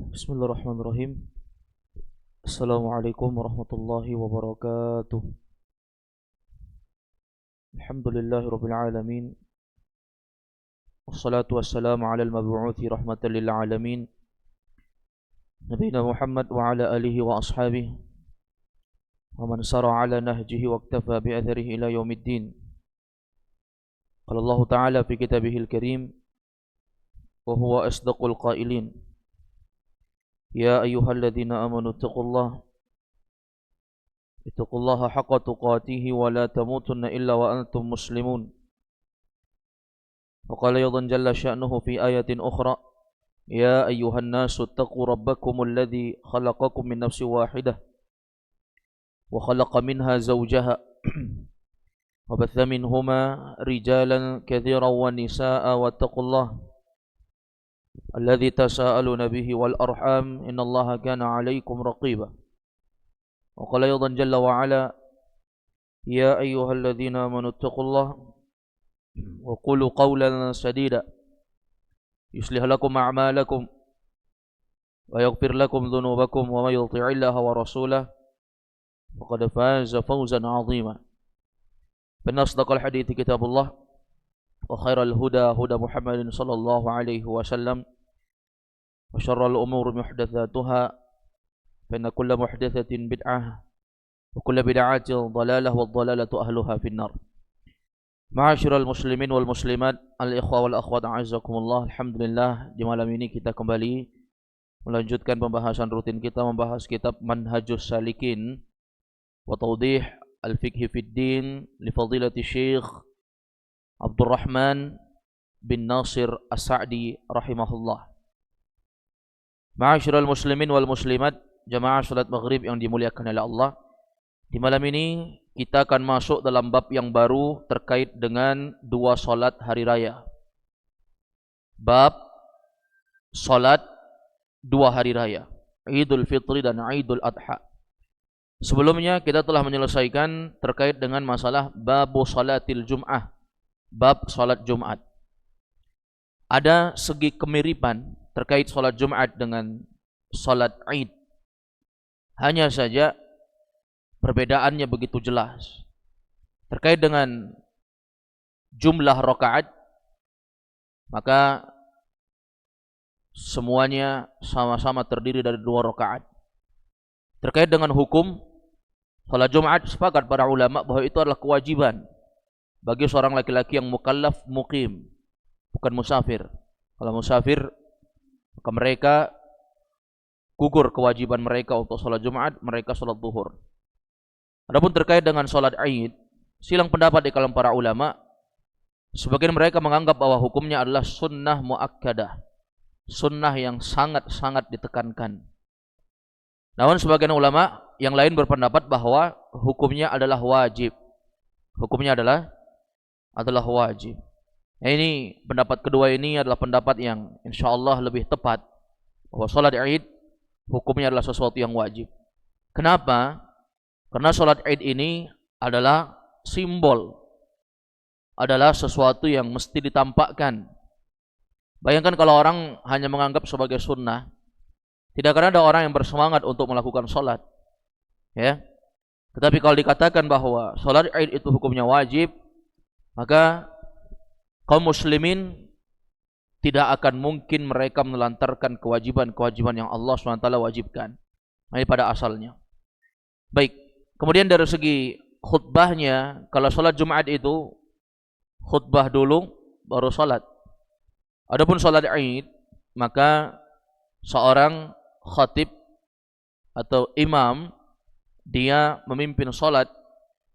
Bismillahirrahmanirrahim. Assalamualaikum warahmatullahi wabarakatuh. Alhamdulillahirabbil alamin. Wassalatu wassalamu ala al-mab'uuthi rahmatan lil alamin. Nabiyina Muhammad wa ala alihi wa ashabihi wa man sara ala nahjihi wa iktafa bi atharihi ila yaumiddin. Qala Allah Ta'ala fi kitabihil karim wa huwa asdaqul qailin. يا أيها الذين آمنوا اتقوا الله حق تقاته ولا تموتن إلا وأنتم مسلمون. وقال أيضا جل شأنه في آية أخرى يا أيها الناس اتقوا ربكم الذي خلقكم من نفس واحدة وخلق منها زوجها وبث منهما رجالا كثيرا ونساء واتقوا الله الذي تساءلون به والأرحام إن الله كان عليكم رقيبا. وقال أيضا جل وعلا يا أيها الذين آمنوا اتقوا الله وقولوا قولا سديدا يصلح لكم أعمالكم ويغفر لكم ذنوبكم ومن يطع الله ورسوله فقد فاز فوزا عظيما. فإن أصدق الحديث كتاب الله وخير الهدى هدى محمد صلى الله عليه وسلم وشر الأمور محدثاتها فإن كل محدثة بدعة وكل بدعة ضلالة والضلالة أهلها في النار. معاشر المسلمين والmuslimat, al-ikhwa wal akhwat a'azzakumullah. Alhamdulillah, di malam ini kita kembali melanjutkan pembahasan rutin kita, membahas kitab Manhajus Salikin wa Tawdih al-Fiqh fid Din li fadilati Syekh Abdurrahman bin Nasir As-Sa'di rahimahullah. Ma'asyiral muslimin wal muslimat, jamaah salat maghrib yang dimuliakan oleh Allah. Di malam ini kita akan masuk dalam bab yang baru terkait dengan dua salat hari raya. Bab salat dua hari raya, Idul Fitri dan Idul Adha. Sebelumnya kita telah menyelesaikan terkait dengan masalah babu salatil Jum'ah, bab salat Jumat. Ada segi kemiripan terkait salat Jumat dengan salat Id. Hanya saja perbedaannya begitu jelas. Terkait dengan jumlah rakaat, maka semuanya sama-sama terdiri dari 2 rakaat. Terkait dengan hukum salat Jumat, sepakat para ulama bahwa itu adalah kewajiban bagi seorang laki-laki yang mukallaf muqim, bukan musafir. Kalau musafir, maka mereka gugur kewajiban mereka untuk sholat Jumat, mereka sholat zuhur. Adapun terkait dengan sholat Id, silang pendapat di kalangan para ulama. Sebagian mereka menganggap bahwa hukumnya adalah sunnah muakkadah, sunnah yang sangat-sangat ditekankan. Namun sebagian ulama yang lain berpendapat bahwa hukumnya adalah wajib. Hukumnya adalah wajib. Nah, ini pendapat kedua ini adalah pendapat yang insyaallah lebih tepat, bahwa salat Id hukumnya adalah sesuatu yang wajib. Kenapa? Karena salat Id ini adalah simbol, adalah sesuatu yang mesti ditampakkan. Bayangkan kalau orang hanya menganggap sebagai sunnah, tidak akan ada orang yang bersemangat untuk melakukan salat, ya. Tetapi kalau dikatakan bahwa salat Id itu hukumnya wajib, maka kaum muslimin tidak akan mungkin mereka menelantarkan kewajiban-kewajiban yang Allah SWT wajibkan. Ini pada asalnya. Baik, kemudian dari segi khutbahnya, kalau salat Jumat itu khutbah dulu baru salat. Adapun salat Id, maka seorang khatib atau imam, dia memimpin salat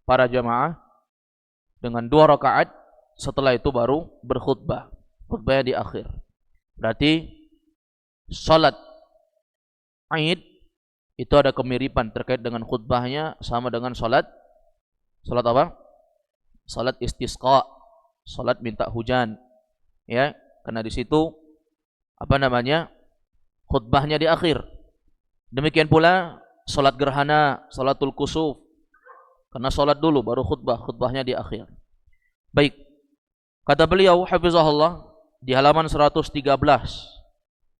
para jamaah dengan 2 rakaat. Setelah itu baru berkhutbah, khutbahnya di akhir. Berarti salat Id itu ada kemiripan terkait dengan khutbahnya, sama dengan salat apa? Salat istisqa, salat minta hujan, ya. Karena di situ khutbahnya di akhir. Demikian pula salat gerhana, salatul kusuf, karena salat dulu baru khutbahnya di akhir. Baik, kata beliau hafizahullah di halaman 113,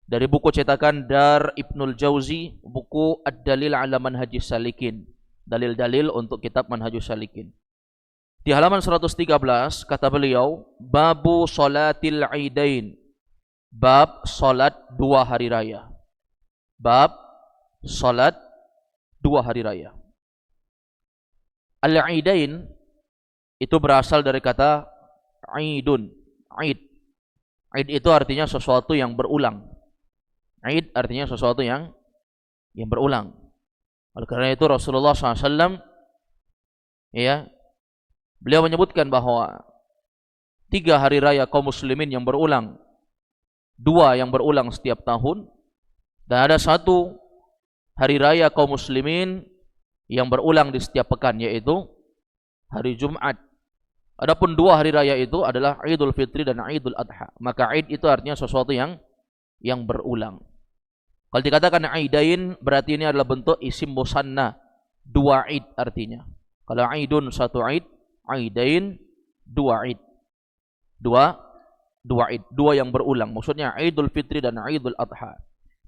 dari buku cetakan Dar Ibnul Jauzi, buku Ad-Dalil ala Manhajis Salikin, dalil-dalil untuk kitab Manhajus Salikin. Di halaman 113 kata beliau, babu salatil aidain, bab salat dua hari raya. Bab salat dua hari raya. Al-aidain itu berasal dari kata aidun, aid. Aid itu artinya sesuatu yang berulang. Aid artinya sesuatu yang berulang. Oleh karena itu Rasulullah SAW, ya, beliau menyebutkan bahwa 3 hari raya kaum muslimin yang berulang, 2 yang berulang setiap tahun, dan ada 1 hari raya kaum muslimin yang berulang di setiap pekan, yaitu hari Jumat. Adapun 2 hari raya itu adalah Idul Fitri dan Idul Adha. Maka Id itu artinya sesuatu yang berulang. Kalau dikatakan aidain, berarti ini adalah bentuk isim musanna, 2 Id artinya. Kalau Aidun 1 Id, aidain 2 Id. 2 Id, 2 yang berulang. Maksudnya Idul Fitri dan Idul Adha.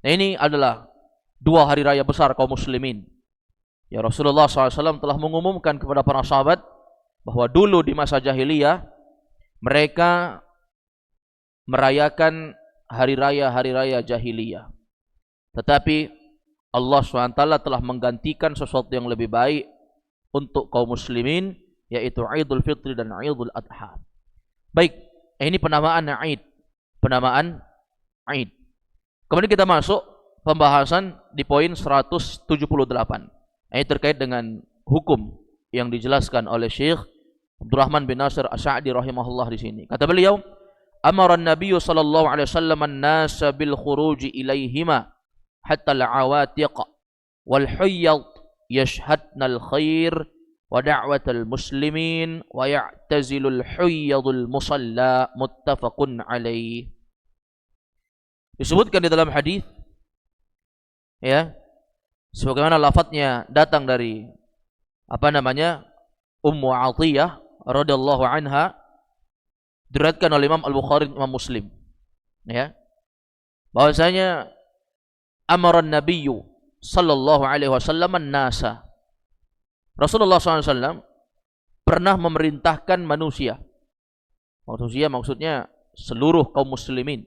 Nah, ini adalah 2 hari raya besar kaum muslimin. Ya, Rasulullah SAW telah mengumumkan kepada para sahabat bahwa dulu di masa jahiliyah mereka merayakan hari raya jahiliyah. Tetapi Allah SWT telah menggantikan sesuatu yang lebih baik untuk kaum muslimin, yaitu Idul Fitri dan Idul Adha. Baik, ini penamaan Aid. Penamaan Aid. Kemudian kita masuk pembahasan di poin 178. Ini terkait dengan hukum yang dijelaskan oleh Syekh Abdurrahman bin Nasir As-Sa'di rahimahullah di sini. Kata beliau, "Amara an-nabiy sallallahu alaihi wasallam an-nas bil khuruj ilaihima hatta al-awatiq wal huyyad yashhadna al-khair wa da'wat al-muslimin wa ya'tazilu al-huyyad al-musalla muttafaqun alaih." Disebutkan di dalam hadis, ya, sebagaimana lafadznya datang dari Ummu Atiyah radhiyallahu anha, diriwayatkan oleh Imam Al-Bukhari dan Imam Muslim, ya, bahwasanya amara an-nabiyyu sallallahu alaihi wasallam an-nasa, Rasulullah SAW pernah memerintahkan manusia maksudnya seluruh kaum muslimin.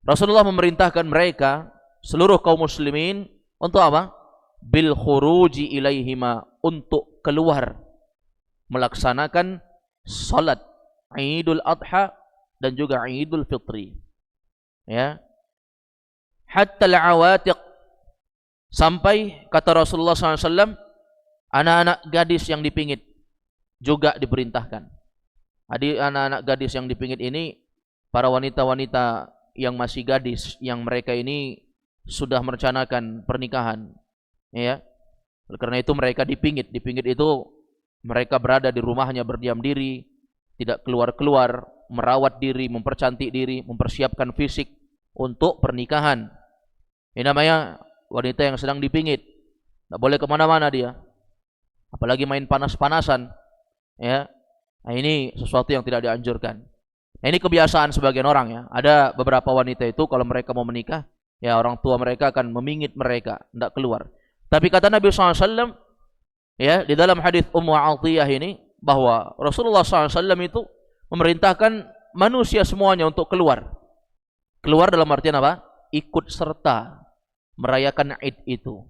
Rasulullah memerintahkan mereka, seluruh kaum muslimin, untuk apa? Bil khuruji ilaihima, untuk keluar melaksanakan salat Idul Adha dan juga Idul Fitri. Ya. Hatta al-awatiq, sampai kata Rasulullah SAW, anak-anak gadis yang dipingit juga diperintahkan. Jadi anak-anak gadis yang dipingit ini para wanita-wanita yang masih gadis, yang mereka ini sudah merencanakan pernikahan, ya. Karena itu mereka dipingit. Dipingit itu mereka berada di rumahnya berdiam diri, tidak keluar-keluar, merawat diri, mempercantik diri, mempersiapkan fisik untuk pernikahan. Ini namanya wanita yang sedang dipingit. Tidak boleh kemana-mana dia, apalagi main panas-panasan, ya. Nah, ini sesuatu yang tidak dianjurkan. Nah, ini kebiasaan sebagian orang, ya. Ada beberapa wanita itu kalau mereka mau menikah, ya, orang tua mereka akan memingit mereka, tidak keluar. Tapi kata Nabi SAW, ya, di dalam hadis Ummu Atiyah ini, bahwa Rasulullah SAW itu memerintahkan manusia semuanya untuk keluar. Keluar dalam artian apa? Ikut serta merayakan Id itu.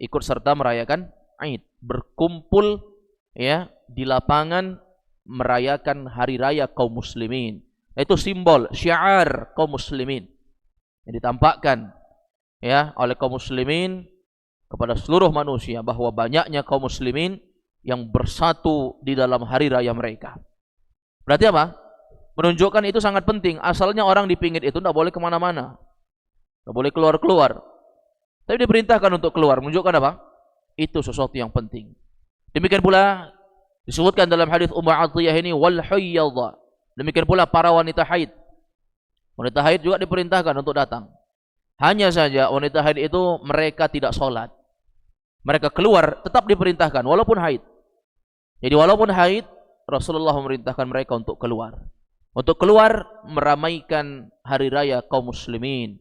Ikut serta merayakan Id, berkumpul, ya, di lapangan merayakan hari raya kaum muslimin. Itu simbol, syiar kaum muslimin yang ditampakkan, ya, oleh kaum muslimin kepada seluruh manusia, bahwa banyaknya kaum muslimin yang bersatu di dalam hari raya mereka. Berarti apa? Menunjukkan itu sangat penting. Asalnya orang dipingit itu tidak boleh kemana-mana, tidak boleh keluar-keluar, tapi diperintahkan untuk keluar. Menunjukkan apa? Itu sesuatu yang penting. Demikian pula disebutkan dalam hadis Ummu Atiyah ini, wal hayyadha. Demikian pula para wanita haid. Wanita haid juga diperintahkan untuk datang. Hanya saja wanita haid itu mereka tidak sholat. Mereka keluar tetap diperintahkan walaupun haid. Jadi walaupun haid, Rasulullah memerintahkan mereka untuk keluar. untuk keluar meramaikan hari raya kaum muslimin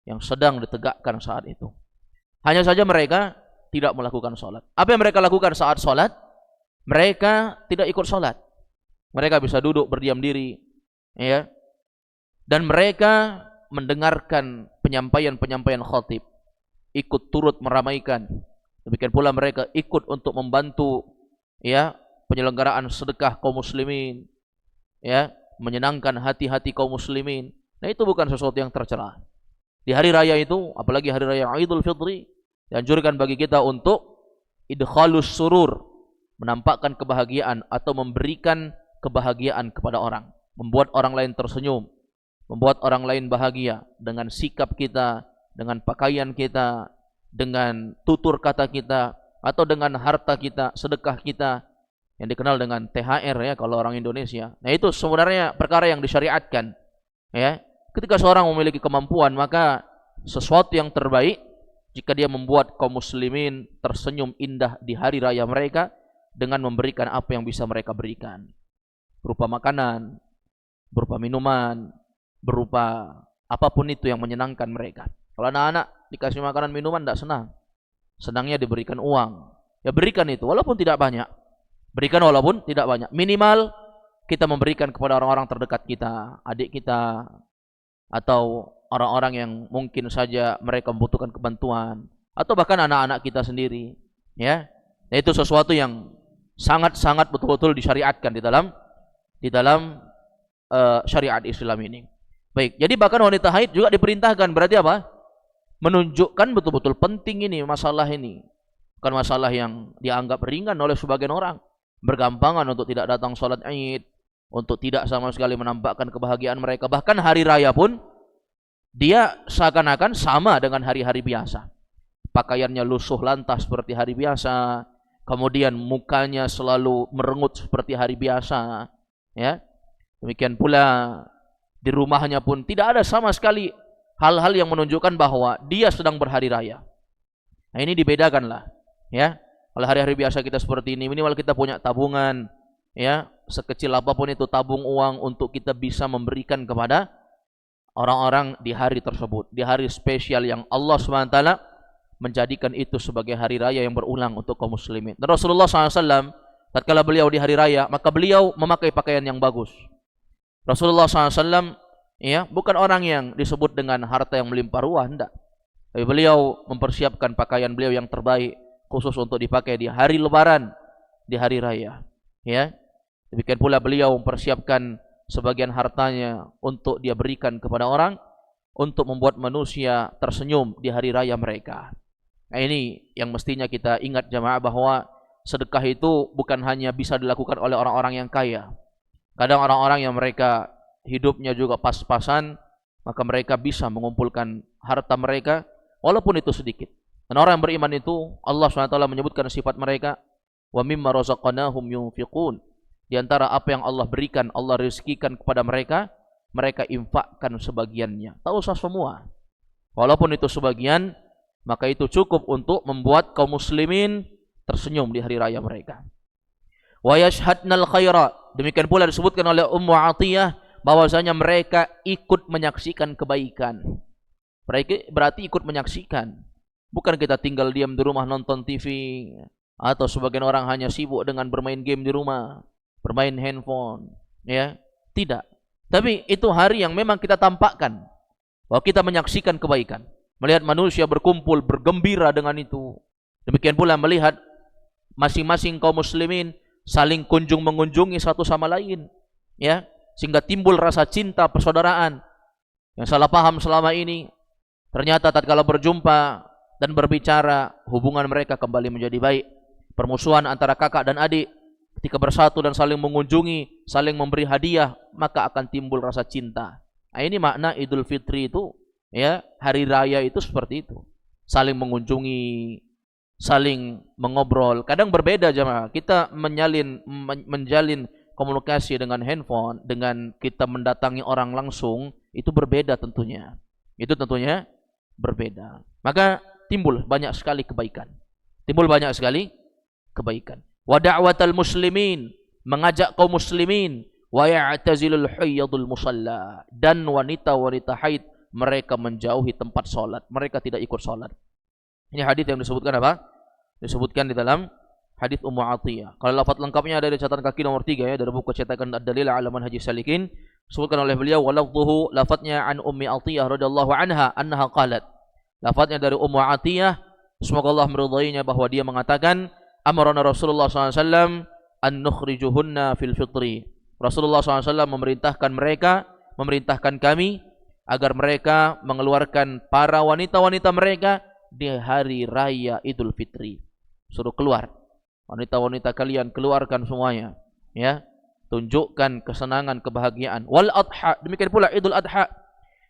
yang sedang ditegakkan saat itu. Hanya saja mereka tidak melakukan sholat. Apa yang mereka lakukan saat sholat? Mereka tidak ikut sholat. Mereka bisa duduk berdiam diri, ya, dan mereka mendengarkan penyampaian khatib, ikut turut meramaikan. Demikian pula mereka ikut untuk membantu, ya, penyelenggaraan sedekah kaum muslimin, ya, menyenangkan hati-hati kaum muslimin. Nah, itu bukan sesuatu yang tercela. Di hari raya itu, apalagi hari raya Idul Fitri, dianjurkan bagi kita untuk idkhalus surur, menampakkan kebahagiaan atau memberikan kebahagiaan kepada orang, membuat orang lain tersenyum, membuat orang lain bahagia dengan sikap kita, dengan pakaian kita, dengan tutur kata kita, atau dengan harta kita, sedekah kita, yang dikenal dengan THR, ya, kalau orang Indonesia. Nah, itu sebenarnya perkara yang disyariatkan, ya. Ketika seorang memiliki kemampuan, maka sesuatu yang terbaik jika dia membuat kaum muslimin tersenyum indah di hari raya mereka dengan memberikan apa yang bisa mereka berikan, berupa makanan, berupa minuman, berupa apapun itu yang menyenangkan mereka. Kalau anak-anak dikasih makanan minuman tidak senang, senangnya diberikan uang. Ya, berikan itu walaupun tidak banyak. Berikan walaupun tidak banyak. Minimal kita memberikan kepada orang-orang terdekat kita, adik kita, atau orang-orang yang mungkin saja mereka membutuhkan kebantuan, atau bahkan anak-anak kita sendiri, ya. Nah, itu sesuatu yang sangat-sangat betul-betul disyariatkan di dalam syariat Islam ini. Baik, jadi bahkan wanita haid juga diperintahkan. Berarti apa? Menunjukkan betul-betul penting ini masalah ini. Bukan masalah yang dianggap ringan oleh sebagian orang. Bergampangan untuk tidak datang sholat Id, untuk tidak sama sekali menampakkan kebahagiaan mereka. Bahkan hari raya pun dia seakan-akan sama dengan hari-hari biasa. Pakaiannya lusuh lantas seperti hari biasa, kemudian mukanya selalu merengut seperti hari biasa, ya. Demikian pula di rumahnya pun tidak ada sama sekali hal-hal yang menunjukkan bahwa dia sedang berhari raya. Nah, ini dibedakanlah, ya. Kalau hari-hari biasa kita seperti ini, minimal kita punya tabungan, ya, sekecil apapun itu tabung uang untuk kita bisa memberikan kepada orang-orang di hari tersebut, di hari spesial yang Allah SWT menjadikan itu sebagai hari raya yang berulang untuk kaum muslimin. Dan Rasulullah SAW, tatkala beliau di hari raya, maka beliau memakai pakaian yang bagus. Rasulullah SAW, ya, bukan orang yang disebut dengan harta yang melimpah ruah, tidak. Tapi beliau mempersiapkan pakaian beliau yang terbaik, khusus untuk dipakai di hari lebaran, di hari raya, ya. Demikian pula beliau mempersiapkan sebagian hartanya untuk dia berikan kepada orang, untuk membuat manusia tersenyum di hari raya mereka. Nah, ini yang mestinya kita ingat jamaah, bahwa sedekah itu bukan hanya bisa dilakukan oleh orang-orang yang kaya. Kadang orang-orang yang mereka hidupnya juga pas-pasan, maka mereka bisa mengumpulkan harta mereka walaupun itu sedikit. Dan orang yang beriman itu, Allah SWT menyebutkan sifat mereka, wa mimma razaqnahum yunfiqun. Di antara apa yang Allah berikan, Allah rezekikan kepada mereka, mereka infakkan sebagiannya. Tak usah semua. Walaupun itu sebagian, maka itu cukup untuk membuat kaum muslimin tersenyum di hari raya mereka. Wa yashhadnal khaira. Demikian pula disebutkan oleh Ummu Atiyah bahwasanya mereka ikut menyaksikan kebaikan. Mereka berarti ikut menyaksikan. Bukan kita tinggal diam di rumah nonton TV, atau sebagian orang hanya sibuk dengan bermain game di rumah, bermain handphone, ya. Tidak. Tapi itu hari yang memang kita tampakkan bahwa kita menyaksikan kebaikan, melihat manusia berkumpul bergembira dengan itu. Demikian pula melihat masing-masing kaum muslimin saling kunjung mengunjungi satu sama lain, ya, sehingga timbul rasa cinta persaudaraan. Yang salah paham selama ini, ternyata tatkala berjumpa dan berbicara, hubungan mereka kembali menjadi baik. Permusuhan antara kakak dan adik, ketika bersatu dan saling mengunjungi, saling memberi hadiah, maka akan timbul rasa cinta. Nah, ini makna Idul Fitri itu, ya, hari raya itu seperti itu. Saling mengunjungi, saling mengobrol. Kadang berbeda jemaah. Kita menjalin komunikasi dengan handphone, dengan kita mendatangi orang langsung, itu berbeda tentunya. Itu tentunya berbeda. Maka timbul banyak sekali kebaikan. Timbul banyak sekali kebaikan. Wa da'watal muslimin, mengajak kaum muslimin wa ya'tazilul hayyadul musalla, dan wanita-wanita haid mereka menjauhi tempat salat, mereka tidak ikut salat. Ini hadis yang disebutkan apa? Disebutkan di dalam hadis Ummu Atiyah. Kalau lafaz lengkapnya ada di catatan kaki nomor 3 ya, dari buku cetakan Ad-Dalil ala Manhajis Salikin. Disebutkan oleh beliau walafdhuhu, lafaznya an Ummi Atiyah radhiyallahu anha annaha qalat. Lafaznya dari Ummu Atiyah, semoga Allah meridainya, bahwa dia mengatakan amarana Rasulullah SAW an nukhrijuhunna fil fitri. Rasulullah SAW memerintahkan kami agar mereka mengeluarkan para wanita-wanita mereka di hari raya Idul Fitri. Suruh keluar. Wanita-wanita kalian keluarkan semuanya, ya. Tunjukkan kesenangan, kebahagiaan. Wal adha, demikian pula Idul Adha.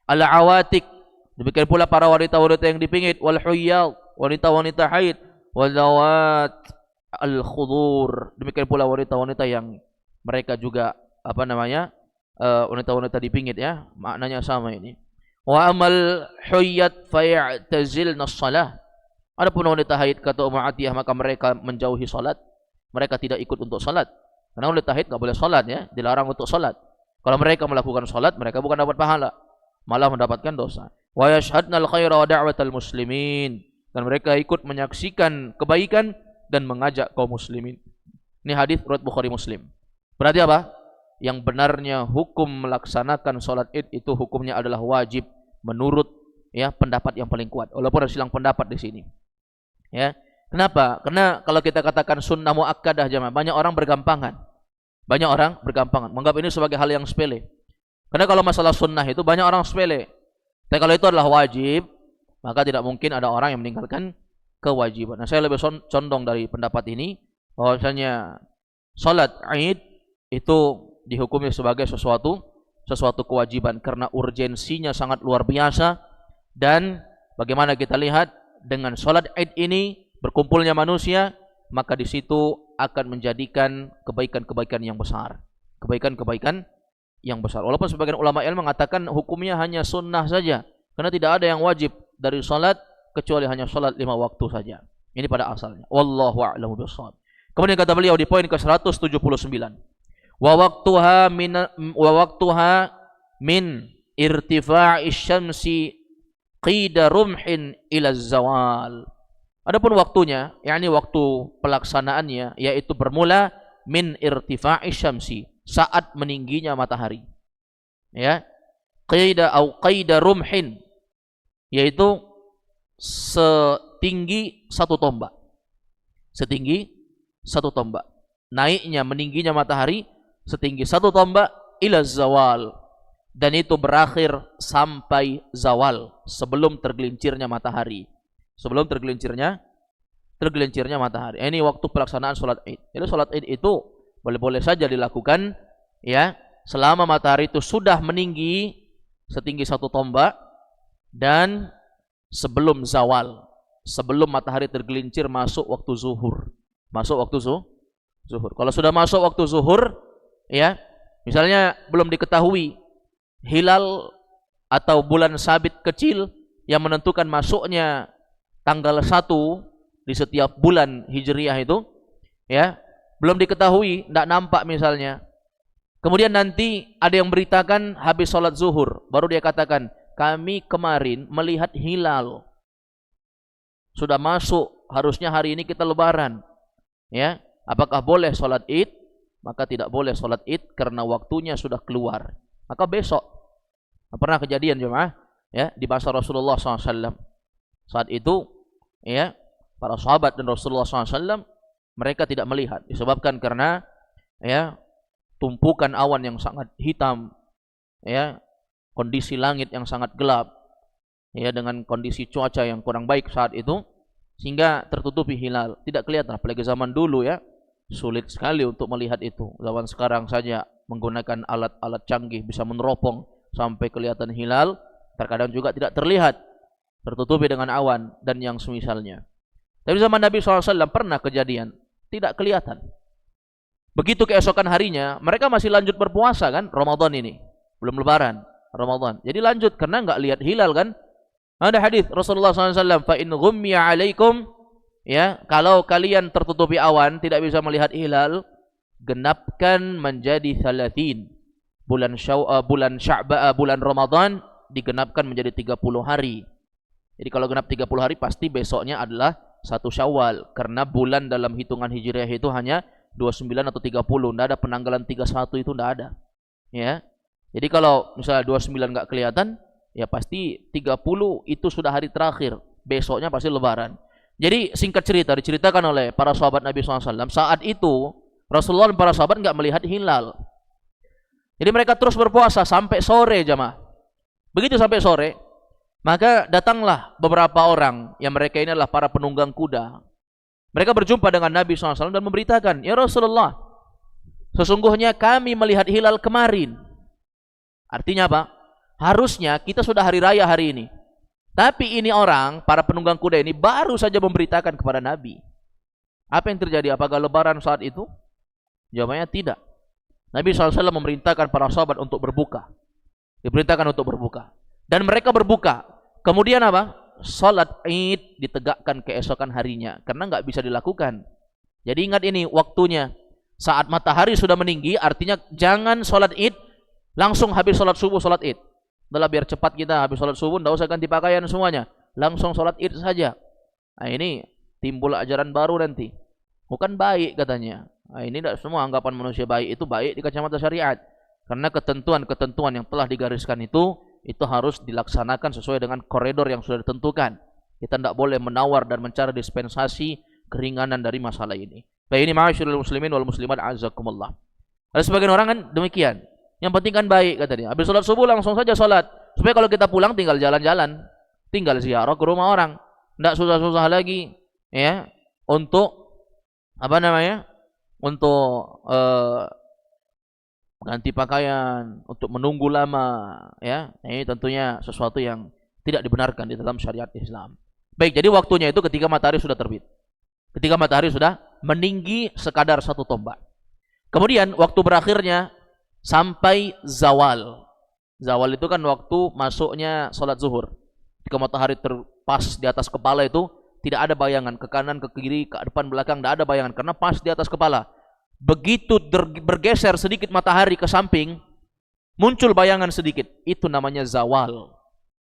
Al awatik, demikian pula para wanita-wanita yang dipingit. Wal huyyad, wanita-wanita haid. Wal zawat al khudur, demikian pula wanita-wanita yang mereka juga wanita-wanita dipingit, ya. Maknanya sama ini. Wa amal huyyat fayatazilna shalah. Adapun wanita haid, kata Ummu Atiyah, maka mereka menjauhi salat. Mereka tidak ikut untuk salat. Karena wanita haid enggak boleh salat, ya, dilarang untuk salat. Kalau mereka melakukan salat, mereka bukan dapat pahala, malah mendapatkan dosa. Wa yashhadnal khaira wa da'watal muslimin, dan mereka ikut menyaksikan kebaikan dan mengajak kaum muslimin. Ini hadis riwayat Bukhari Muslim. Berarti apa? Yang benarnya hukum melaksanakan salat Id itu hukumnya adalah wajib menurut, ya, pendapat yang paling kuat. Walaupun ada silang pendapat di sini. Ya. Kenapa? Karena kalau kita katakan sunnah muakkadah jemaah, banyak orang bergampangan. Menganggap ini sebagai hal yang sepele. Karena kalau masalah sunnah itu banyak orang sepele. Tapi kalau itu adalah wajib, maka tidak mungkin ada orang yang meninggalkan kewajiban. Nah, saya lebih condong dari pendapat ini bahwasanya salat Id itu dihukumi sebagai sesuatu kewajiban karena urgensinya sangat luar biasa. Dan bagaimana kita lihat dengan salat Id ini berkumpulnya manusia, maka di situ akan menjadikan kebaikan-kebaikan yang besar. Walaupun sebagian ulama ilmu mengatakan hukumnya hanya sunnah saja, karena tidak ada yang wajib dari salat kecuali hanya salat 5 waktu saja. Ini pada asalnya. Wallahu a'lamu bishawab. Kemudian kata beliau di poin ke-179. Wa waqtuha min irtifa'i syamsi qida rumhin ila zawal. Adapun waktunya, yakni waktu pelaksanaannya, yaitu bermula min irtifa'i syamsi, saat meningginya matahari. Ya. Qida rumhin, yaitu setinggi 1 tombak. Naiknya, meningginya matahari setinggi 1 tombak ila zawal, dan itu berakhir sampai zawal, sebelum tergelincirnya matahari. Matahari. Ini waktu pelaksanaan salat Id. Jadi salat Id itu boleh-boleh saja dilakukan, ya, selama matahari itu sudah meninggi setinggi 1 tombak dan sebelum zawal, sebelum matahari tergelincir masuk waktu zuhur. Kalau sudah masuk waktu zuhur, ya, misalnya belum diketahui hilal atau bulan sabit kecil yang menentukan masuknya tanggal 1 di setiap bulan Hijriyah itu, ya, belum diketahui, tidak nampak misalnya. Kemudian nanti ada yang beritakan habis sholat zuhur, baru dia katakan, kami kemarin melihat hilal, sudah masuk, harusnya hari ini kita lebaran. Ya, apakah boleh sholat Id? Maka tidak boleh sholat Id karena waktunya sudah keluar. Maka besok, pernah kejadian jemaah, ya, di masa Rasulullah SAW. Saat itu, ya, para sahabat dan Rasulullah SAW mereka tidak melihat, disebabkan karena, ya, tumpukan awan yang sangat hitam, ya, kondisi langit yang sangat gelap, ya, dengan kondisi cuaca yang kurang baik saat itu, sehingga tertutupi hilal, tidak kelihatan. Apalagi zaman dulu, ya, sulit sekali untuk melihat itu. Zaman sekarang saja menggunakan alat-alat canggih bisa meneropong sampai kelihatan hilal, terkadang juga tidak terlihat, tertutupi dengan awan dan yang semisalnya. Tapi zaman Nabi SAW pernah kejadian tidak kelihatan. Begitu keesokan harinya, mereka masih lanjut berpuasa kan, Ramadan ini, belum lebaran, Ramadan. Jadi lanjut karena enggak lihat hilal kan. Ada hadis Rasulullah SAW, fa in ghummiya alaikum, ya, kalau kalian tertutupi awan, tidak bisa melihat hilal, genapkan menjadi 30. Bulan Ramadan digenapkan menjadi 30 hari. Jadi kalau genap 30 hari pasti besoknya adalah 1 Syawal, karena bulan dalam hitungan Hijriah itu hanya 29 atau 30, tidak ada penanggalan 31, itu tidak ada. Ya. Jadi kalau misalnya 29 nggak kelihatan, ya pasti 30 itu sudah hari terakhir, besoknya pasti Lebaran. Jadi singkat cerita, diceritakan oleh para sahabat Nabi SAW, saat itu Rasulullah dan para sahabat nggak melihat hilal. Jadi mereka terus berpuasa sampai sore jamaah. Begitu sampai sore, maka datanglah beberapa orang yang mereka ini adalah para penunggang kuda. Mereka berjumpa dengan Nabi SAW dan memberitakan, ya Rasulullah, sesungguhnya kami melihat hilal kemarin. Artinya apa? Harusnya kita sudah hari raya hari ini. Tapi ini orang, para penunggang kuda ini baru saja memberitakan kepada Nabi. Apa yang terjadi? Apakah Lebaran saat itu? Jawabannya tidak. Nabi SAW memerintahkan para sahabat untuk berbuka. Diperintahkan untuk berbuka. Dan mereka berbuka. Kemudian apa? Salat Id ditegakkan keesokan harinya. Karena nggak bisa dilakukan. Jadi ingat ini waktunya. Saat matahari sudah meninggi, artinya jangan salat Id langsung habis salat subuh salat Id. Udah biar cepat kita habis salat subuh, nggak usah ganti pakaian semuanya. Langsung salat Id saja. Nah ini timbul ajaran baru nanti. Bukan baik katanya. Nah, ini tidak semua anggapan manusia baik itu baik di kacamata syariat. Karena ketentuan-ketentuan yang telah digariskan itu harus dilaksanakan sesuai dengan koridor yang sudah ditentukan. Kita tidak boleh menawar dan mencari dispensasi keringanan dari masalah ini. Baik, ini ma'asyiral muslimin wal muslimat azakumullah. Ada sebagian orang kan demikian. Yang penting kan baik kata dia. Habis sholat subuh langsung saja sholat. Supaya kalau kita pulang tinggal jalan-jalan, tinggal ziarah ke rumah orang. Tidak susah-susah lagi ya untuk untuk ganti pakaian, untuk menunggu lama ya. Ini tentunya sesuatu yang tidak dibenarkan di dalam syariat Islam. Baik, jadi waktunya itu ketika matahari sudah terbit. Ketika matahari sudah meninggi sekadar 1 tombak. Kemudian waktu berakhirnya sampai zawal. Zawal itu kan waktu masuknya sholat zuhur. Ketika matahari terpas di atas kepala itu tidak ada bayangan ke kanan, ke kiri, ke depan, belakang, tidak ada bayangan karena pas di atas kepala. Begitu bergeser sedikit matahari ke samping, muncul bayangan sedikit. Itu namanya zawal.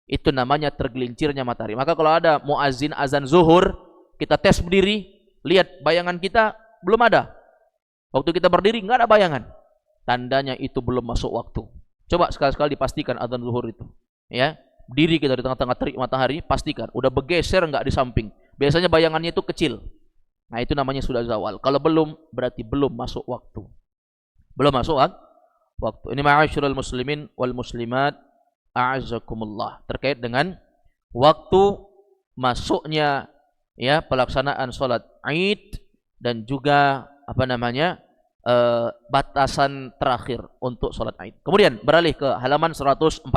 Itu namanya tergelincirnya matahari. Maka kalau ada muazin azan zuhur, kita tes berdiri, lihat bayangan kita belum ada. Waktu kita berdiri nggak ada bayangan. Tandanya itu belum masuk waktu. Coba sekali-sekali dipastikan azan zuhur itu. Ya, diri kita di tengah-tengah terik matahari, pastikan udah bergeser nggak di samping. Biasanya bayangannya itu kecil. Nah, itu namanya sudah zawal. Kalau belum, berarti belum masuk waktu. Belum masuk waktu. Ini ma'asyiral muslimin wal muslimat a'azakumullah. Terkait dengan waktu masuknya ya pelaksanaan salat Id dan juga batasan terakhir untuk salat Id. Kemudian beralih ke halaman 114.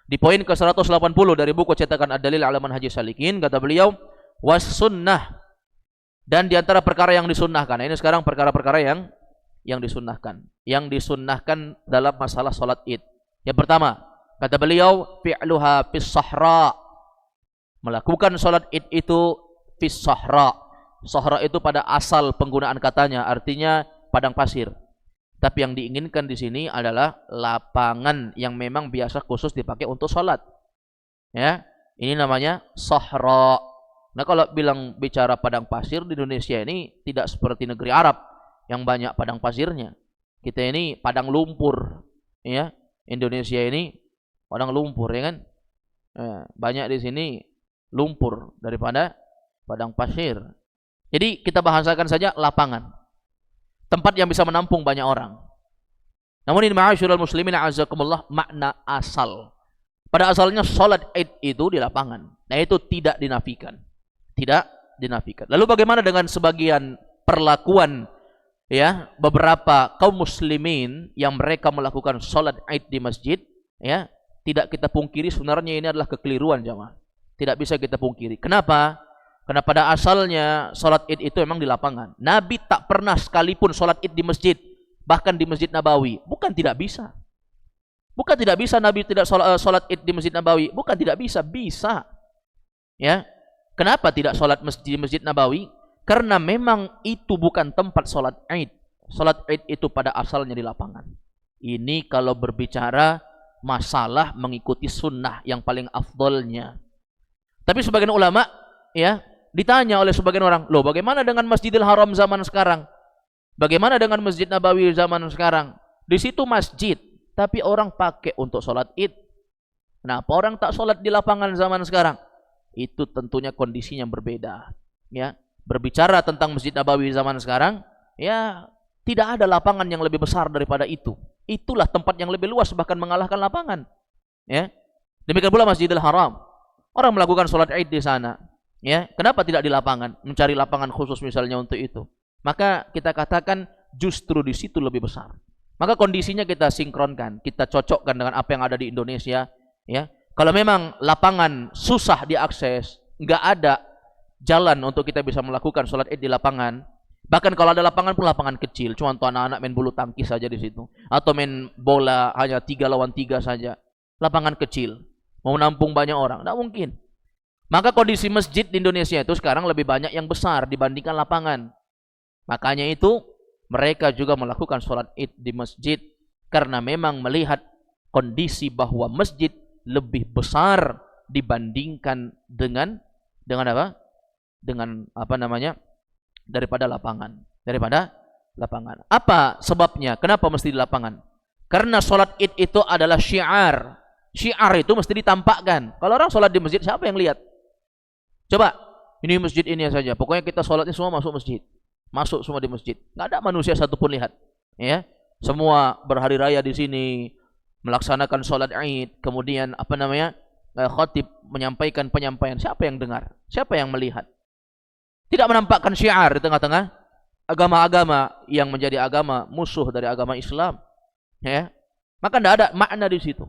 Di poin ke 180 dari buku cetakan Ad-Dalil ala Manhajis Salikin, kata beliau, was sunnah, dan diantara perkara yang disunnahkan. Nah, ini sekarang perkara-perkara yang disunnahkan, dalam masalah salat Id. Yang pertama, kata beliau, fi'luha fis sahra, melakukan salat Id itu fis sahra. Sahra itu pada asal penggunaan katanya, artinya padang pasir. Tapi yang diinginkan di sini adalah lapangan yang memang biasa khusus dipakai untuk salat. Ya, ini namanya sahra. Nah, kalau bicara padang pasir di Indonesia ini tidak seperti negeri Arab yang banyak padang pasirnya. Kita ini padang lumpur, ya. Indonesia ini padang lumpur, ya kan? Banyak di sini lumpur daripada padang pasir. Jadi kita bahasakan saja lapangan. Tempat yang bisa menampung banyak orang. Namun ini ma'asyiral muslimin a'azakumullah, makna asal. Pada asalnya salat Id itu di lapangan. Nah, itu tidak dinafikan. Tidak dinafikan. Lalu bagaimana dengan sebagian perlakuan ya beberapa kaum muslimin yang mereka melakukan salat Id di masjid, ya? Tidak kita pungkiri sebenarnya ini adalah kekeliruan jamaah. Tidak bisa kita pungkiri. Kenapa? Karena pada asalnya salat Id itu memang di lapangan. Nabi tak pernah sekalipun salat Id di masjid, bahkan di Masjid Nabawi. Bukan tidak bisa. Bukan tidak bisa Nabi tidak salat Id di Masjid Nabawi. Bukan tidak bisa, bisa. Ya. Kenapa tidak salat di Masjid Nabawi? Karena memang itu bukan tempat salat Id. Salat Id itu pada asalnya di lapangan. Ini kalau berbicara masalah mengikuti sunnah yang paling afdolnya. Tapi sebagian ulama ya ditanya oleh sebagian orang, loh bagaimana dengan Masjidil Haram zaman sekarang? Bagaimana dengan Masjid Nabawi zaman sekarang? Di situ masjid, tapi orang pakai untuk sholat Id. Kenapa orang tak sholat di lapangan zaman sekarang? Itu tentunya kondisinya berbeda. Ya, berbicara tentang Masjid Nabawi zaman sekarang, ya tidak ada lapangan yang lebih besar daripada itu. Itulah tempat yang lebih luas bahkan mengalahkan lapangan. Ya, demikian pula Masjidil Haram. Orang melakukan sholat Id di sana. Ya, kenapa tidak di lapangan? Mencari lapangan khusus misalnya untuk itu. Maka kita katakan justru di situ lebih besar. Maka kondisinya kita sinkronkan, kita cocokkan dengan apa yang ada di Indonesia. Ya, kalau memang lapangan susah diakses, nggak ada jalan untuk kita bisa melakukan sholat Id di lapangan. Bahkan kalau ada lapangan pun lapangan kecil, cuma untuk anak-anak main bulu tangkis saja di situ, atau main bola hanya 3 lawan 3 saja. Lapangan kecil, mau menampung banyak orang, tidak mungkin. Maka kondisi masjid di Indonesia itu sekarang lebih banyak yang besar dibandingkan lapangan. Makanya itu mereka juga melakukan sholat Id di masjid karena memang melihat kondisi bahwa masjid lebih besar dibandingkan dengan apa? Dengan apa namanya? Daripada lapangan. Daripada lapangan. Apa sebabnya? Kenapa mesti di lapangan? Karena sholat Id itu adalah syiar. Syiar itu mesti ditampakkan. Kalau orang sholat di masjid, siapa yang lihat? Coba, ini masjid ini saja. Pokoknya kita sholatnya semua masuk masjid. Masuk semua di masjid. Nggak ada manusia satupun lihat. Ya, semua berhari raya di sini, melaksanakan sholat Id. Kemudian apa namanya? Khatib menyampaikan penyampaian. Siapa yang dengar? Siapa yang melihat? Tidak menampakkan syiar di tengah-tengah agama-agama yang menjadi agama musuh dari agama Islam. Ya, maka tidak ada makna di situ.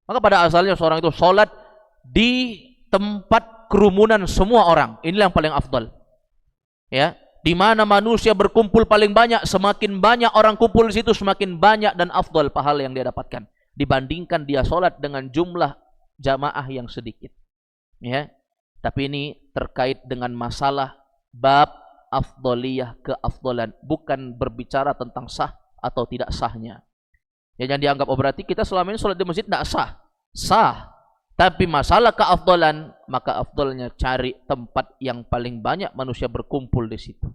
Maka pada asalnya seorang itu sholat di tempat kerumunan semua orang. Inilah yang paling afdal. Ya, di mana manusia berkumpul paling banyak, semakin banyak orang kumpul di situ, semakin banyak dan afdal pahala yang dia dapatkan dibandingkan dia sholat dengan jumlah jamaah yang sedikit. Ya, tapi ini terkait dengan masalah bab afdoliyah keafdolan, bukan berbicara tentang sah atau tidak sahnya. Ya, jangan dianggap berarti kita selama ini sholat di masjid tidak sah. Sah. Tapi masalah keafdolan, maka afdolnya cari tempat yang paling banyak manusia berkumpul di situ.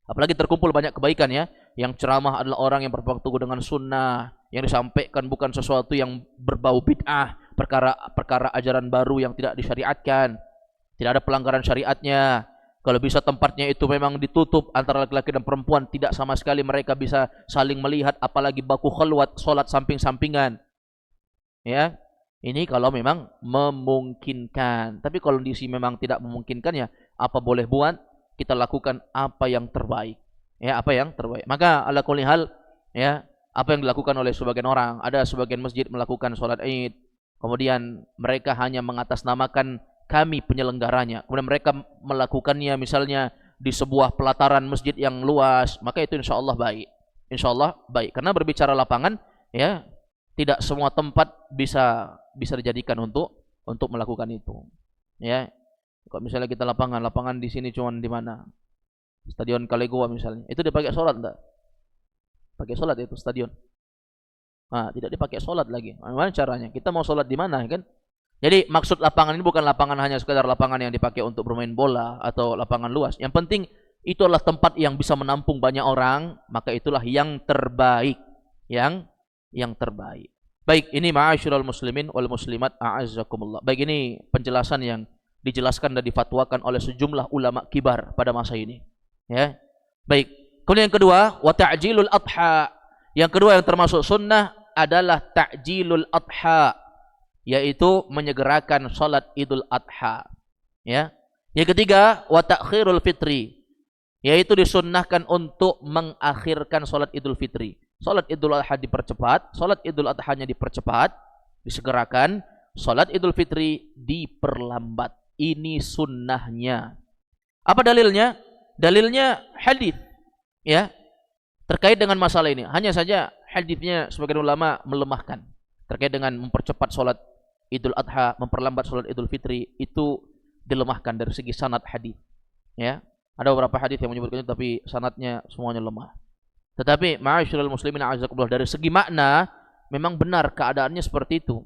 Apalagi terkumpul banyak kebaikan ya. Yang ceramah adalah orang yang berpegang teguh dengan sunnah, yang disampaikan bukan sesuatu yang berbau bid'ah, perkara ajaran baru yang tidak disyariatkan, tidak ada pelanggaran syariatnya. Kalau bisa tempatnya itu memang ditutup antara laki-laki dan perempuan, tidak sama sekali mereka bisa saling melihat, apalagi baku khalwat, sholat samping-sampingan. Ya, ini kalau memang memungkinkan. Tapi kalau kondisi memang tidak memungkinkan, ya apa boleh buat, kita lakukan apa yang terbaik. Ya, apa yang terbaik. Maka ala kulli hal, ya, apa yang dilakukan oleh sebagian orang, ada sebagian masjid melakukan sholat Id, kemudian mereka hanya mengatasnamakan kami penyelenggaranya. Kemudian mereka melakukannya misalnya di sebuah pelataran masjid yang luas, maka itu insya Allah baik. Insya Allah baik. Karena berbicara lapangan, ya, tidak semua tempat bisa dijadikan untuk melakukan itu. Ya, kalau misalnya kita lapangan di sini cuma di mana? Stadion Kalegoa misalnya, itu dipakai sholat enggak? Pakai sholat itu stadion. Nah, tidak dipakai sholat lagi. Bagaimana caranya? Kita mau sholat di mana, kan? Jadi maksud lapangan ini bukan lapangan hanya sekadar lapangan yang dipakai untuk bermain bola atau lapangan luas. Yang penting itu adalah tempat yang bisa menampung banyak orang, maka itulah yang terbaik. Yang terbaik. Baik, ini ma'asyiral muslimin wal muslimat a'azzakumullah. Baik, ini penjelasan yang dijelaskan dan difatwakan oleh sejumlah ulama kibar pada masa ini. Ya. Baik. Kemudian yang kedua, wa ta'jilul adha. Yang kedua yang termasuk sunnah adalah ta'jilul adha, yaitu menyegerakan salat Idul Adha. Ya. Yang ketiga, wa ta'khirul fitri, yaitu disunnahkan untuk mengakhirkan salat Idul Fitri. Salat Idul Adha dipercepat, salat Idul Adhanya dipercepat, disegerakan, salat Idul Fitri diperlambat. Ini sunnahnya. Apa dalilnya? Dalilnya hadis, ya, terkait dengan masalah ini. Hanya saja hadisnya sebagian ulama melemahkan terkait dengan mempercepat salat Idul Adha, memperlambat salat Idul Fitri, itu dilemahkan dari segi sanad hadis. Ya, ada beberapa hadis yang menyebutkan itu, tapi sanadnya semuanya lemah. Tetapi ma'asyiral muslimin a'azakumullah, dari segi makna memang benar keadaannya seperti itu.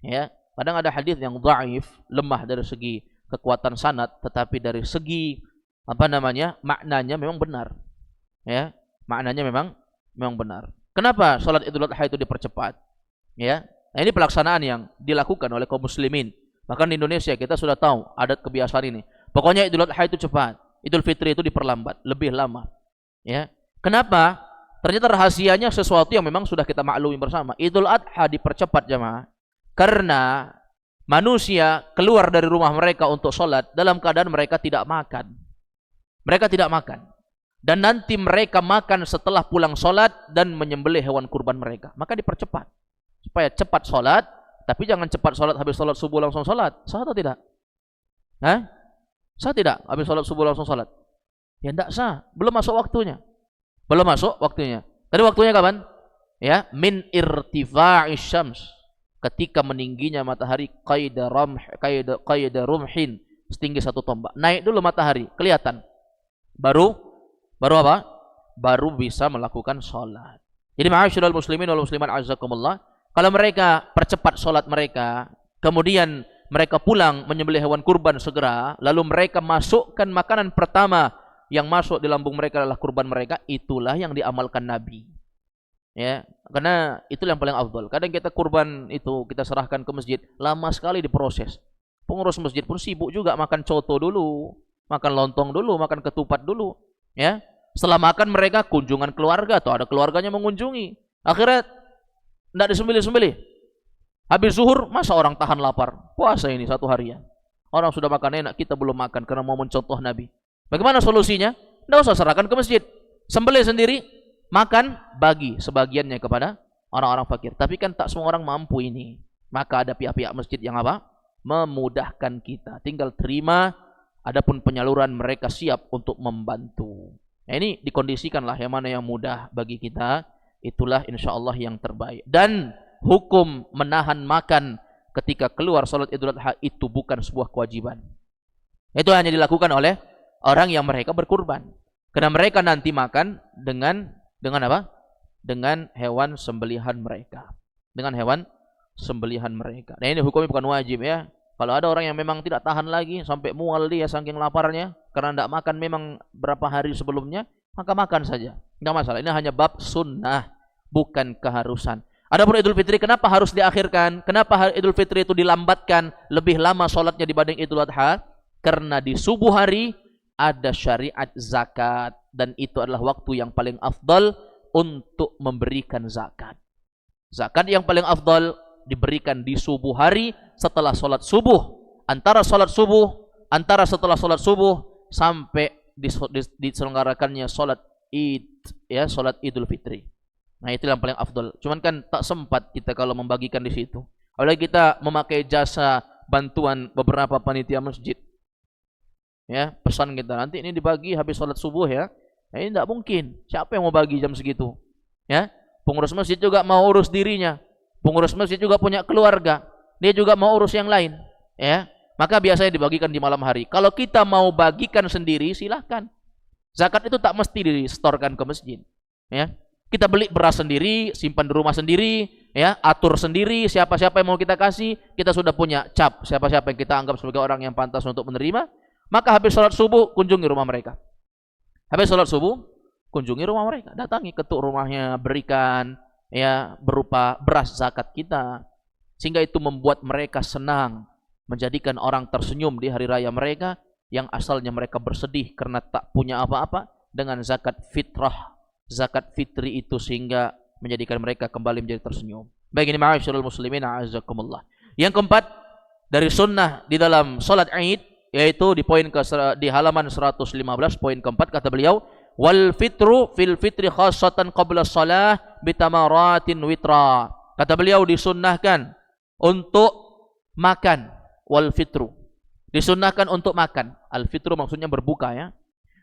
Ya, kadang ada hadis yang dhaif, lemah dari segi kekuatan sanad, tetapi dari segi maknanya memang benar. Ya, maknanya memang benar. Kenapa salat Idul Adha itu dipercepat? Ya. Nah, ini pelaksanaan yang dilakukan oleh kaum muslimin. Bahkan di Indonesia kita sudah tahu adat kebiasaan ini. Pokoknya Idul Adha itu cepat, Idul Fitri itu diperlambat, lebih lama. Ya. Kenapa? Ternyata rahasianya sesuatu yang memang sudah kita maklumi bersama. Idul Adha dipercepat jemaah karena manusia keluar dari rumah mereka untuk sholat dalam keadaan mereka tidak makan. Mereka tidak makan. Dan nanti mereka makan setelah pulang sholat dan menyembelih hewan kurban mereka. Maka dipercepat. Supaya cepat sholat, tapi jangan cepat sholat habis sholat subuh langsung sholat. Sah atau tidak? Hah? Sah tidak? Habis sholat subuh langsung sholat? Ya tidak sah. Belum masuk waktunya. Belum masuk waktunya. Tadi waktunya kapan? Ya, min irtifa'is syams. Ketika meningginya matahari qaida rumhin, setinggi satu tombak. Naik dulu matahari, kelihatan. Baru apa? Baru bisa melakukan sholat. Jadi ma'asyiral muslimin wal muslimat azakumullah, kalau mereka percepat sholat mereka, kemudian mereka pulang menyembelih hewan kurban segera, lalu mereka masukkan makanan pertama yang masuk di lambung mereka adalah kurban mereka, itulah yang diamalkan Nabi. Ya, karena itulah yang paling afdal. Kadang kita kurban itu kita serahkan ke masjid, lama sekali diproses. Pengurus masjid pun sibuk juga, makan coto dulu, makan lontong dulu, makan ketupat dulu, ya. Setelah makan mereka kunjungan keluarga, atau ada keluarganya mengunjungi. Akhirnya tidak disembelih-sembelih. Habis zuhur, masa orang tahan lapar? Puasa ini satu harian. Orang sudah makan enak, kita belum makan karena mau mencontoh Nabi. Bagaimana solusinya? Tidak usah serahkan ke masjid. Sembelih sendiri, makan, bagi sebagiannya kepada orang-orang fakir. Tapi kan tak semua orang mampu ini. Maka ada pihak-pihak masjid yang apa? Memudahkan kita. Tinggal terima, adapun penyaluran mereka siap untuk membantu. Nah, ini dikondisikanlah yang mana yang mudah bagi kita, itulah insya Allah yang terbaik. Dan hukum menahan makan ketika keluar salat Idul Adha itu bukan sebuah kewajiban. Itu hanya dilakukan oleh orang yang mereka berkurban. Karena mereka nanti makan dengan apa? Dengan hewan sembelihan mereka. Dengan hewan sembelihan mereka. Nah, ini hukumnya bukan wajib ya. Kalau ada orang yang memang tidak tahan lagi sampai mual dia saking laparnya karena tidak makan memang berapa hari sebelumnya, maka makan saja. Enggak masalah. Ini hanya bab sunnah, bukan keharusan. Adapun Idul Fitri kenapa harus diakhirkan? Kenapa Idul Fitri itu dilambatkan lebih lama sholatnya dibanding Idul Adha? Karena di subuh hari ada syariat zakat dan itu adalah waktu yang paling afdal untuk memberikan zakat. Zakat yang paling afdal diberikan di subuh hari setelah sholat subuh. Antara setelah sholat subuh sampai diselenggarakannya sholat id, ya, sholat Idul Fitri. Nah, itu yang paling afdal. Cuman kan tak sempat kita kalau membagikan di situ. Apalagi kita memakai jasa bantuan beberapa panitia masjid. Ya, pesan kita nanti ini dibagi habis sholat subuh ya. Nah, ini tidak mungkin. Siapa yang mau bagi jam segitu? Ya, pengurus masjid juga mau urus dirinya. Pengurus masjid juga punya keluarga. Dia juga mau urus yang lain. Ya, maka biasanya dibagikan di malam hari. Kalau kita mau bagikan sendiri, silahkan. Zakat itu tak mesti distorkan ke masjid. Ya, kita beli beras sendiri, simpan di rumah sendiri, ya, atur sendiri siapa-siapa yang mau kita kasih. Kita sudah punya cap siapa-siapa yang kita anggap sebagai orang yang pantas untuk menerima. Maka habis sholat subuh kunjungi rumah mereka. Habis sholat subuh kunjungi rumah mereka, datangi, ketuk rumahnya, berikan ya berupa beras zakat kita, sehingga itu membuat mereka senang, menjadikan orang tersenyum di hari raya mereka yang asalnya mereka bersedih karena tak punya apa-apa. Dengan zakat fitrah, zakat fitri itu sehingga menjadikan mereka kembali menjadi tersenyum. Baik, ini ma'asyiral muslimin a'azakumullah. Yang keempat dari sunnah di dalam salat Id, yaitu di halaman 115 poin keempat, kata beliau, wal fitru fil fitri khassatan qabla shalah bitamaratin witra. Kata beliau disunnahkan untuk makan, wal fitru disunnahkan untuk makan. Al fitru maksudnya berbuka ya.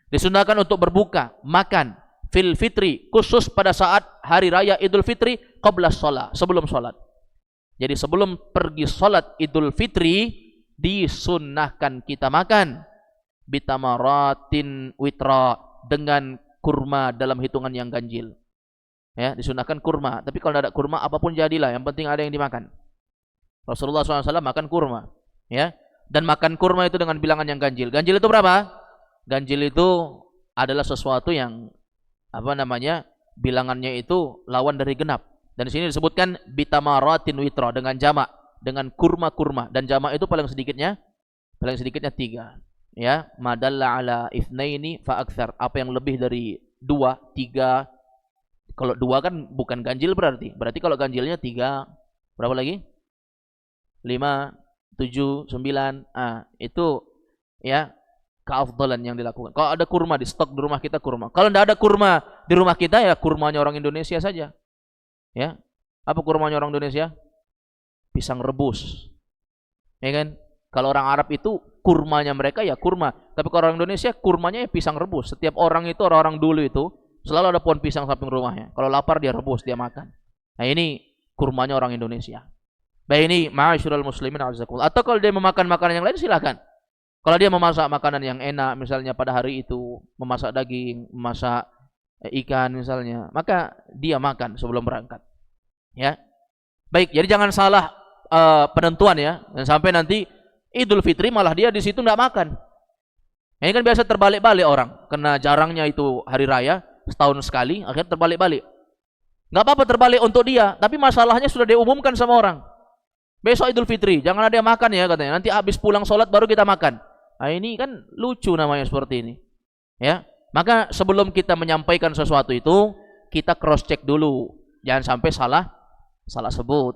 Disunnahkan untuk berbuka, makan fil fitri, khusus pada saat hari raya Idul Fitri, qabla shalah, sebelum salat. Jadi sebelum pergi salat Idul Fitri disunnahkan kita makan bitamaratin witra, dengan kurma dalam hitungan yang ganjil. Ya, disunahkan kurma. Tapi kalau tidak ada kurma, apapun jadilah. Yang penting ada yang dimakan. Rasulullah SAW makan kurma. Ya, dan makan kurma itu dengan bilangan yang ganjil. Ganjil itu berapa? Ganjil itu adalah sesuatu yang bilangannya itu lawan dari genap. Dan di sini disebutkan bitamaratin witra, dengan jamak, dengan kurma-kurma, dan jamak itu paling sedikitnya 3. Ya, madalla ala itsnaini fa aktsar, apa yang lebih dari 2, 3. Kalau 2 kan bukan ganjil berarti. Berarti kalau ganjilnya 3, berapa lagi? 5, 7, 9. Itu ya keafdalan yang dilakukan. Kalau ada kurma di stok di rumah kita, kurma. Kalau tidak ada kurma di rumah kita, ya kurmanya orang Indonesia saja. Ya. Apa kurmanya orang Indonesia? Pisang rebus. Ya kan? Kalau orang Arab itu kurmanya mereka ya kurma. Tapi kalau orang Indonesia kurmanya ya pisang rebus. Setiap orang itu, orang-orang dulu itu selalu ada pohon pisang samping rumahnya. Kalau lapar dia rebus, dia makan. Nah, ini kurmanya orang Indonesia. Baik, ini ma'asyiral muslimin azakumullah. Atau kalau dia memakan makanan yang lain, silakan. Kalau dia memasak makanan yang enak, misalnya pada hari itu memasak daging, memasak ikan misalnya, maka dia makan sebelum berangkat. Ya. Baik, jadi jangan salah penentuan ya. Dan sampai nanti Idul Fitri malah dia di situ nggak makan. Ini kan biasa terbalik-balik orang, karena jarangnya itu hari raya, setahun sekali, akhirnya terbalik-balik. Nggak apa-apa terbalik untuk dia, tapi masalahnya sudah diumumkan sama orang. Besok Idul Fitri, jangan ada yang makan ya katanya. Nanti habis pulang sholat baru kita makan. Nah, ini kan lucu namanya seperti ini. Ya, maka sebelum kita menyampaikan sesuatu itu, kita cross check dulu. Jangan sampai salah sebut.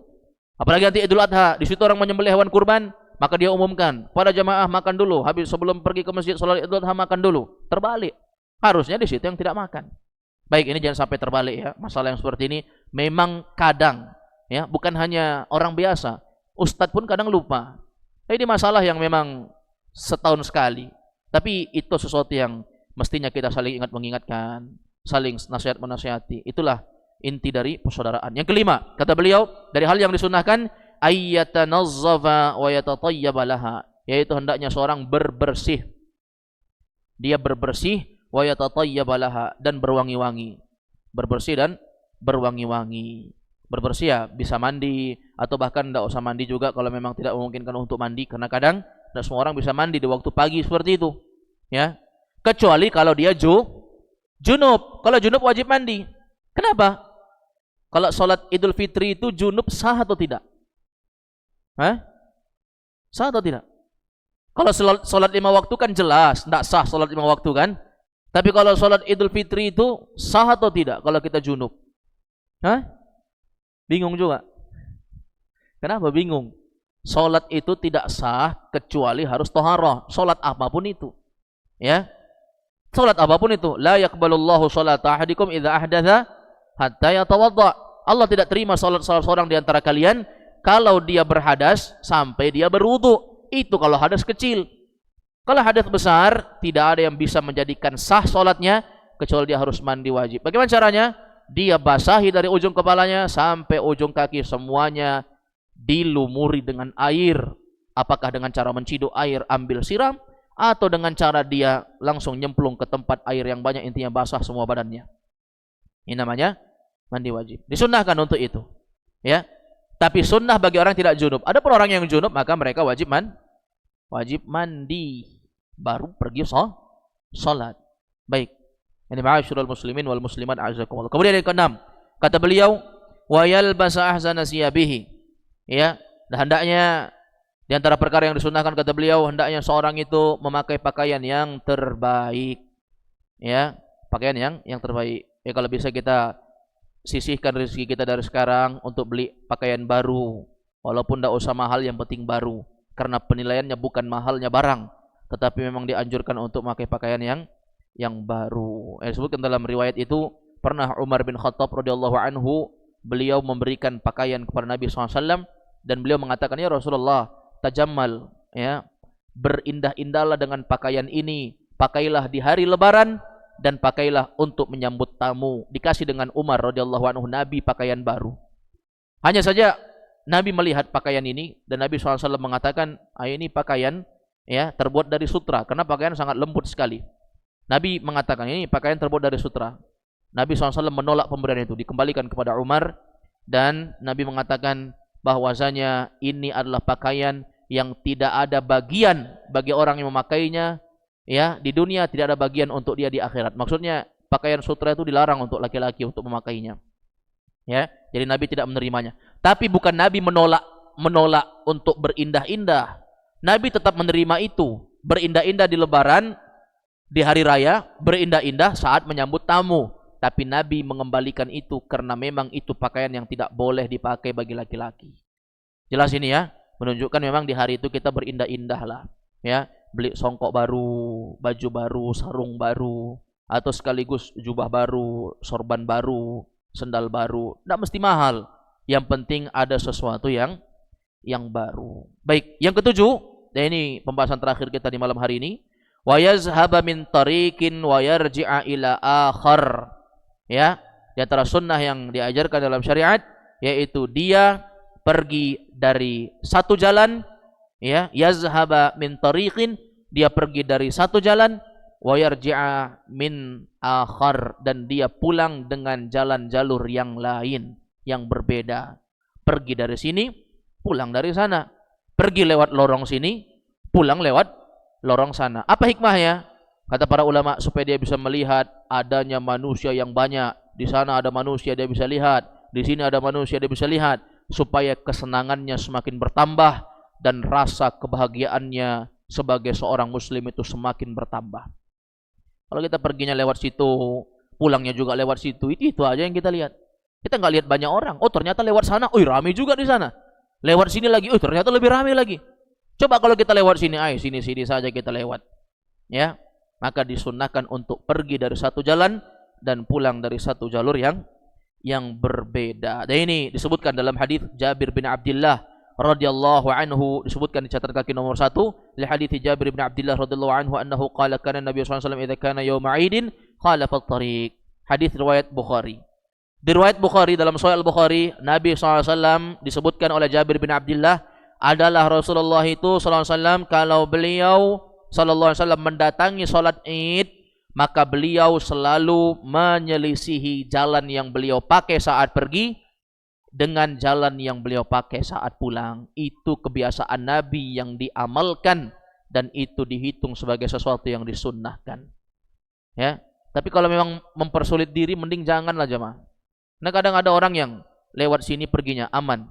Apalagi nanti Idul Adha, di situ orang menyembelih hewan kurban, maka dia umumkan pada jamaah makan dulu. Habis sebelum pergi ke masjid sholat Idul Adha makan dulu. Terbalik. Harusnya di situ yang tidak makan. Baik, ini jangan sampai terbalik ya. Masalah yang seperti ini memang kadang ya, bukan hanya orang biasa. Ustadz pun kadang lupa. Ini masalah yang memang setahun sekali. Tapi itu sesuatu yang mestinya kita saling ingat mengingatkan, saling nasihat menasihati. Itulah inti dari persaudaraan. Yang kelima, kata beliau, dari hal yang disunahkan, ayyatanazzafa wa yatatayyaba laha, yaitu hendaknya seorang berbersih. Dia berbersih wa yatatayyaba laha, dan berwangi-wangi. Berbersih dan berwangi-wangi. Berbersih ya bisa mandi, atau bahkan tidak usah mandi juga kalau memang tidak memungkinkan untuk mandi, karena kadang tidak semua orang bisa mandi di waktu pagi seperti itu ya, kecuali kalau dia junub. Kalau junub wajib mandi. Kenapa? Kalau sholat Idul Fitri itu junub sah atau tidak? Sah atau tidak? Kalau sholat 5 waktu kan jelas tidak sah sholat 5 waktu kan. Tapi kalau sholat Idul Fitri itu sah atau tidak kalau kita junub? Bingung juga. Kenapa bingung? Salat itu tidak sah kecuali harus taharah. Salat apapun itu. Ya. Salat apapun itu, la yaqbalullahu salata ahadikum idza ahdatha hatta yatawadda. Allah tidak terima salat salah seorang di antara kalian kalau dia berhadas sampai dia berwudu. Itu kalau hadas kecil. Kalau hadas besar, tidak ada yang bisa menjadikan sah salatnya kecuali dia harus mandi wajib. Bagaimana caranya? Dia basahi dari ujung kepalanya sampai ujung kaki, semuanya dilumuri dengan air. Apakah dengan cara menciduk air ambil siram, atau dengan cara dia langsung nyemplung ke tempat air yang banyak, intinya basah semua badannya. Ini namanya mandi wajib. Disunnahkan untuk itu. Ya. Tapi sunnah bagi orang tidak junub. Ada pun orang yang junub, maka mereka wajib mandi baru pergi sholat. Baik. Ini ma'asyiral muslimin wal muslimat a'azakumullah. Kemudian yang keenam, kata beliau, wa yalbasa ahsana siyabihi. Ya, dan hendaknya di antara perkara yang disunahkan, kata beliau, hendaknya seorang itu memakai pakaian yang terbaik. Ya, pakaian yang terbaik. Ya, kalau bisa kita sisihkan rezeki kita dari sekarang untuk beli pakaian baru, walaupun tidak usah mahal, yang penting baru. Karena penilaiannya bukan mahalnya barang, tetapi memang dianjurkan untuk memakai pakaian yang baru. Disebutkan dalam riwayat itu, pernah Umar bin Khattab radhiyallahu anhu, beliau memberikan pakaian kepada Nabi SAW, dan beliau mengatakan, ya Rasulullah, tajammal, ya, berindah-indahlah dengan pakaian ini, pakailah di hari lebaran, dan pakailah untuk menyambut tamu. Dikasih dengan Umar radhiyallahu anhu Nabi pakaian baru. Hanya saja Nabi melihat pakaian ini, dan Nabi SAW mengatakan, ini pakaian ya terbuat dari sutra, karena pakaian sangat lembut sekali. Nabi mengatakan ini pakaian terbuat dari sutra. Nabi SAW menolak pemberian itu, dikembalikan kepada Umar, dan Nabi mengatakan bahwasanya ini adalah pakaian yang tidak ada bagian bagi orang yang memakainya, ya, di dunia, tidak ada bagian untuk dia di akhirat. Maksudnya pakaian sutra itu dilarang untuk laki-laki untuk memakainya. Ya, jadi Nabi tidak menerimanya. Tapi bukan Nabi menolak untuk berindah-indah. Nabi tetap menerima itu, berindah-indah di Lebaran, di hari raya, berindah-indah saat menyambut tamu. Tapi Nabi mengembalikan itu karena memang itu pakaian yang tidak boleh dipakai bagi laki-laki. Jelas ini ya, menunjukkan memang di hari itu kita berindah-indah lah, ya, beli songkok baru, baju baru, sarung baru, atau sekaligus jubah baru, sorban baru, sendal baru. Tidak mesti mahal, yang penting ada sesuatu yang baru. Baik, yang ketujuh, dan ini pembahasan terakhir kita di malam hari ini, wa yazhaba min tariqin wa yarji'a ila akhar. Ya, di antara sunnah yang diajarkan dalam syariat yaitu dia pergi dari satu jalan, ya, yazhaba min tariqin, dia pergi dari satu jalan, wa yarji'a min akhar, dan dia pulang dengan jalan jalur yang lain yang berbeda. Pergi dari sini, pulang dari sana. Pergi lewat lorong sini, pulang lewat lorong sana. Apa hikmahnya? Kata para ulama, supaya dia bisa melihat adanya manusia yang banyak. Di sana ada manusia, dia bisa lihat. Di sini ada manusia, dia bisa lihat. Supaya kesenangannya semakin bertambah dan rasa kebahagiaannya sebagai seorang muslim itu semakin bertambah. Kalau kita perginya lewat situ, pulangnya juga lewat situ, itu aja yang kita lihat. Kita nggak lihat banyak orang. Oh, ternyata lewat sana, oh ramai juga di sana. Lewat sini lagi, oh ternyata lebih ramai lagi. Coba kalau kita lewat sini, sini saja kita lewat. Ya, maka disunnahkan untuk pergi dari satu jalan dan pulang dari satu jalur yang berbeda. Dan ini disebutkan dalam hadis Jabir bin Abdullah radhiyallahu anhu, disebutkan di catatan kaki nomor 1, li hadis Jabir bin Abdullah radhiyallahu anhu annahu qala kana Nabi sallallahu alaihi wasallam idza kana yaum 'aidin khalafa at-tariq. Hadis riwayat Bukhari. Di riwayat Bukhari, dalam Sahih Al-Bukhari, Nabi SAW disebutkan oleh Jabir bin Abdullah adalah Rasulullah itu SAW kalau beliau SAW mendatangi sholat id, maka beliau selalu menyelisihi jalan yang beliau pakai saat pergi dengan jalan yang beliau pakai saat pulang. Itu kebiasaan Nabi yang diamalkan dan itu dihitung sebagai sesuatu yang disunnahkan. Ya, tapi kalau memang mempersulit diri, mending janganlah jemaah. Nah, kadang ada orang yang lewat sini perginya aman.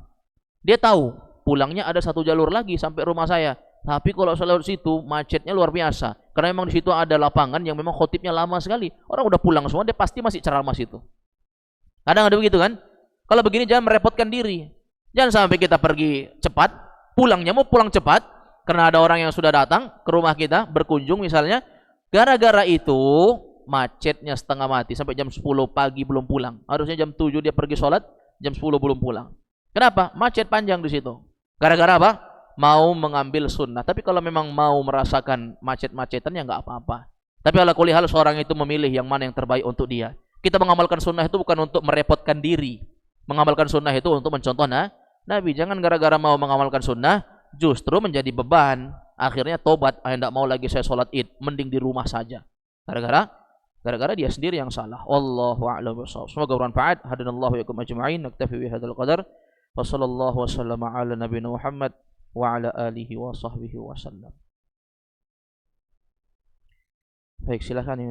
Dia tahu pulangnya ada satu jalur lagi sampai rumah saya. Tapi kalau saya lewat situ macetnya luar biasa. Karena memang di situ ada lapangan yang memang khotibnya lama sekali. Orang udah pulang semua, dia pasti masih ceramah situ. Kadang ada begitu kan? Kalau begini jangan merepotkan diri. Jangan sampai kita pergi cepat, pulangnya mau pulang cepat karena ada orang yang sudah datang ke rumah kita berkunjung misalnya. Gara-gara itu macetnya setengah mati sampai jam 10 pagi belum pulang. Harusnya jam 7 dia pergi sholat, jam 10 belum pulang. Kenapa? Macet panjang di situ. Gara-gara apa? Mau mengambil sunnah. Tapi kalau memang mau merasakan macet-macetan ya nggak apa-apa. Tapi ala kulli hal seorang itu memilih yang mana yang terbaik untuk dia. Kita mengamalkan sunnah itu bukan untuk merepotkan diri. Mengamalkan sunnah itu untuk mencontoh Nabi. Jangan gara-gara mau mengamalkan sunnah justru menjadi beban. Akhirnya tobat, tidak mau lagi saya sholat id, mending di rumah saja. Gara-gara dia sendiri yang salah. Wallahu a'lam bishawab. Semoga bermanfaat. Hadanallahu yakum ajma'in. Naktafi bi hadzal qadar. Wa sallallahu wasallam ala nabiyina Muhammad wa ala alihi wa sahbihi wasallam. Baik, silakan.